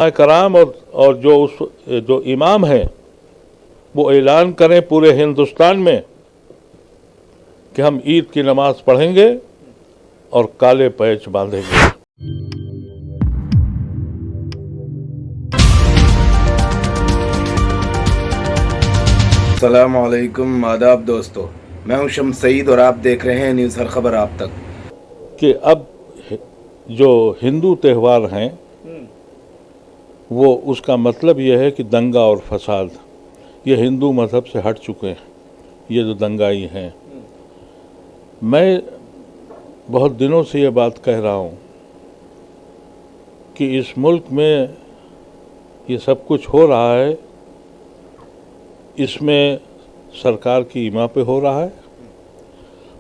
कराम और जो इमाम हैं वो ऐलान करें पूरे हिंदुस्तान में कि हम ईद की नमाज पढ़ेंगे और काले पैच बांधेंगे। अस्सलाम वालेकुम, आदाब दोस्तों। मैं हूं शम्स सईद और आप देख रहे हैं न्यूज़ हर खबर आप तक। कि अब जो हिंदू त्यौहार हैं वो उसका मतलब यह है कि दंगा और फसाद ये हिंदू मज़हब से हट चुके हैं। ये जो दंगाई हैं, मैं बहुत दिनों से ये बात कह रहा हूँ कि इस मुल्क में ये सब कुछ हो रहा है, इसमें सरकार की ईमा पे हो रहा है,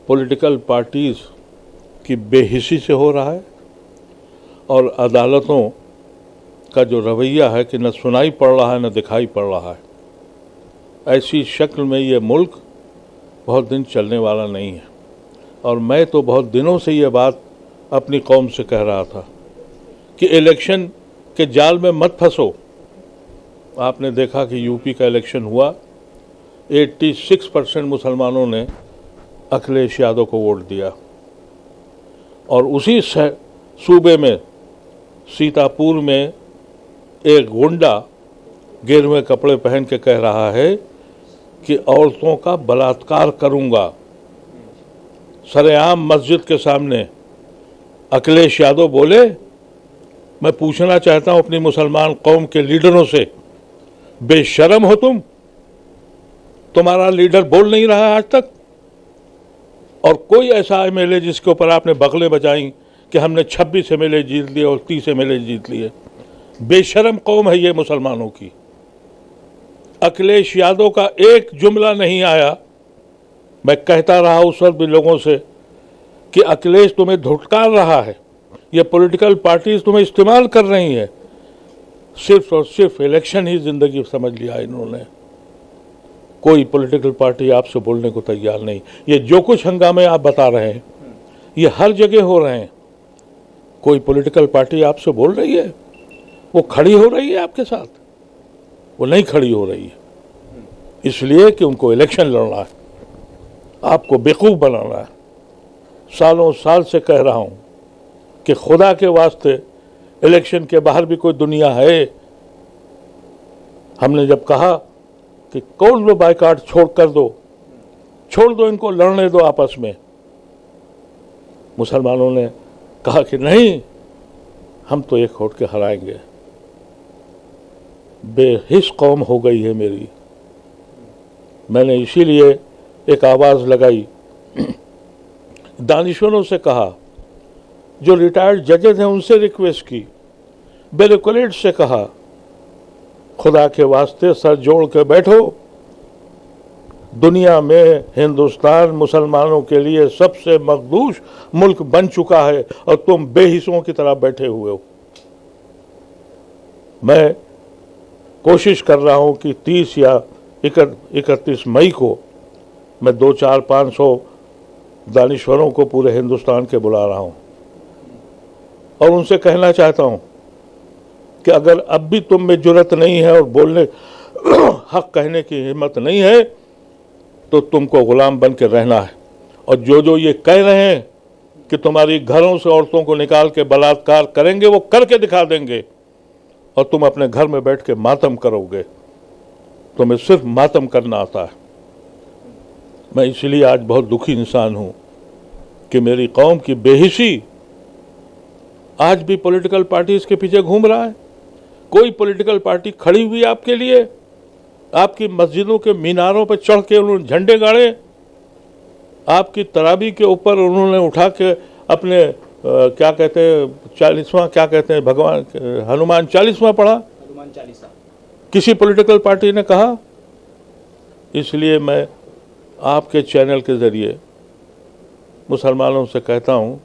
पॉलिटिकल पार्टीज़ की बेहिसी से हो रहा है और अदालतों का जो रवैया है कि न सुनाई पड़ रहा है न दिखाई पड़ रहा है। ऐसी शक्ल में ये मुल्क बहुत दिन चलने वाला नहीं है। और मैं तो बहुत दिनों से ये बात अपनी कौम से कह रहा था कि इलेक्शन के जाल में मत फंसो। आपने देखा कि यूपी का इलेक्शन हुआ, 86% मुसलमानों ने अखिलेश यादव को वोट दिया और उसी सूबे में सीतापुर में एक गुंडा गेरुए कपड़े पहन के कह रहा है कि औरतों का बलात्कार करूंगा। सरेआम मस्जिद के सामने अखिलेश यादव बोले। मैं पूछना चाहता हूं अपनी मुसलमान कौम के लीडरों से, बेशर्म हो तुम? तुम्हारा लीडर बोल नहीं रहा है आज तक, और कोई ऐसा एमएलए जिसके ऊपर आपने बगले बजाई कि हमने 26 एमएलए जीत लिए और 30 एमएलए जीत लिए। बेशर्म कौम है ये मुसलमानों की। अखिलेश यादव का एक जुमला नहीं आया। मैं कहता रहा उस वक्त भी लोगों से कि अखिलेश तुम्हें धुटकार रहा है, ये पॉलिटिकल पार्टीज तुम्हें इस्तेमाल कर रही है। सिर्फ और सिर्फ इलेक्शन ही जिंदगी समझ लिया इन्होंने। कोई पॉलिटिकल पार्टी आपसे बोलने को तैयार नहीं। ये जो कुछ हंगामे आप बता रहे हैं ये हर जगह हो रहे हैं। कोई पॉलिटिकल पार्टी आपसे बोल रही है? वो खड़ी हो रही है आपके साथ? वो नहीं खड़ी हो रही है, इसलिए कि उनको इलेक्शन लड़ना है, आपको बेवकूफ़ बनाना है। सालों साल से कह रहा हूं कि खुदा के वास्ते इलेक्शन के बाहर भी कोई दुनिया है। हमने जब कहा कि कौन लो बाइकाट छोड़ दो इनको, लड़ने दो आपस में, मुसलमानों ने कहा कि नहीं, हम तो एक होट के हराएंगे। बेहिस कौम हो गई है मेरी। मैंने इसीलिए एक आवाज़ लगाई, दानिशवरों से कहा, जो रिटायर्ड जजेस हैं उनसे रिक्वेस्ट की, बेरोक्रेट से कहा, खुदा के वास्ते सर जोड़ के बैठो। दुनिया में हिंदुस्तान मुसलमानों के लिए सबसे मकदूस मुल्क बन चुका है और तुम बेहिस्सों की तरह बैठे हुए हो। मैं कोशिश कर रहा हूं कि 30 या 31 मई को मैं 200-500 दानिश्वरों को पूरे हिंदुस्तान के बुला रहा हूं और उनसे कहना चाहता हूं कि अगर अब भी तुम में जुर्रत नहीं है और बोलने हक कहने की हिम्मत नहीं है तो तुमको गुलाम बन के रहना है। और जो ये कह रहे हैं कि तुम्हारी घरों से औरतों को निकाल के बलात्कार करेंगे, वो करके दिखा देंगे और तुम अपने घर में बैठ के मातम करोगे। तुम्हें सिर्फ मातम करना आता है। मैं इसलिए आज बहुत दुखी इंसान हूं कि मेरी कौम की बेहिसी आज भी पॉलिटिकल पार्टीज के पीछे घूम रहा है। कोई पॉलिटिकल पार्टी खड़ी हुई आपके लिए? आपकी मस्जिदों के मीनारों पर चढ़ के उन्होंने झंडे गाड़े, आपकी तराबी के ऊपर उन्होंने उठा के अपने क्या कहते हैं 40वां, क्या कहते हैं भगवान, हनुमान 40वां पढ़ा, हनुमान 40। किसी पॉलिटिकल पार्टी ने कहा? इसलिए मैं आपके चैनल के ज़रिए मुसलमानों से कहता हूं,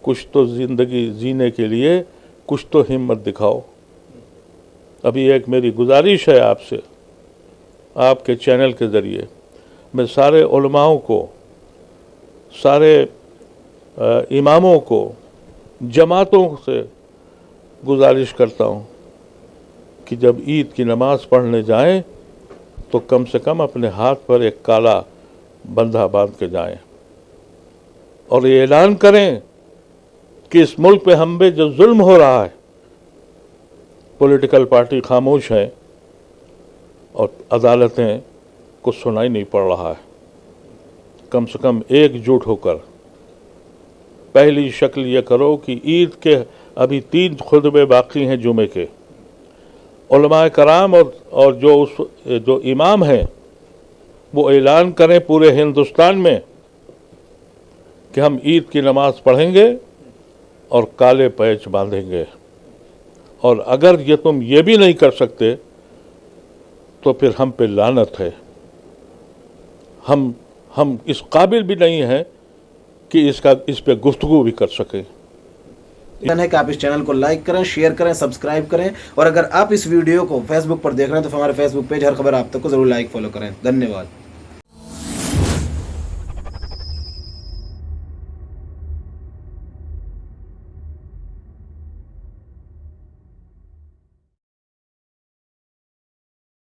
कुछ तो ज़िंदगी जीने के लिए कुछ तो हिम्मत दिखाओ। अभी एक मेरी गुजारिश है आपसे, आपके चैनल के ज़रिए मैं सारे उलमाओं को, सारे इमामों को, जमातों से गुजारिश करता हूँ कि जब ईद की नमाज पढ़ने जाएं तो कम से कम अपने हाथ पर एक काला बंधा बांध के जाएं और ये ऐलान करें कि इस मुल्क पे हम पे जो जुल्म हो रहा है, पॉलिटिकल पार्टी खामोश है और अदालतें कुछ सुनाई नहीं पड़ रहा है। कम से कम एकजुट होकर पहली शक्ल ये करो कि ईद के अभी 3 खुतबे बाकी हैं जुमे के, उलमाए कराम और जो इमाम हैं वो ऐलान करें पूरे हिंदुस्तान में कि हम ईद की नमाज पढ़ेंगे और काले पैच बांधेंगे। और अगर तुम ये भी नहीं कर सकते तो फिर हम पे लानत है। हम इस काबिल भी नहीं हैं कि इस पे गुफ्तगू भी कर सकें। है कि आप इस चैनल को लाइक करें, शेयर करें, सब्सक्राइब करें और अगर आप इस वीडियो को फेसबुक पर देख रहे हैं तो हमारे फेसबुक पेज हर खबर आप तक को जरूर लाइक फॉलो करें। धन्यवाद।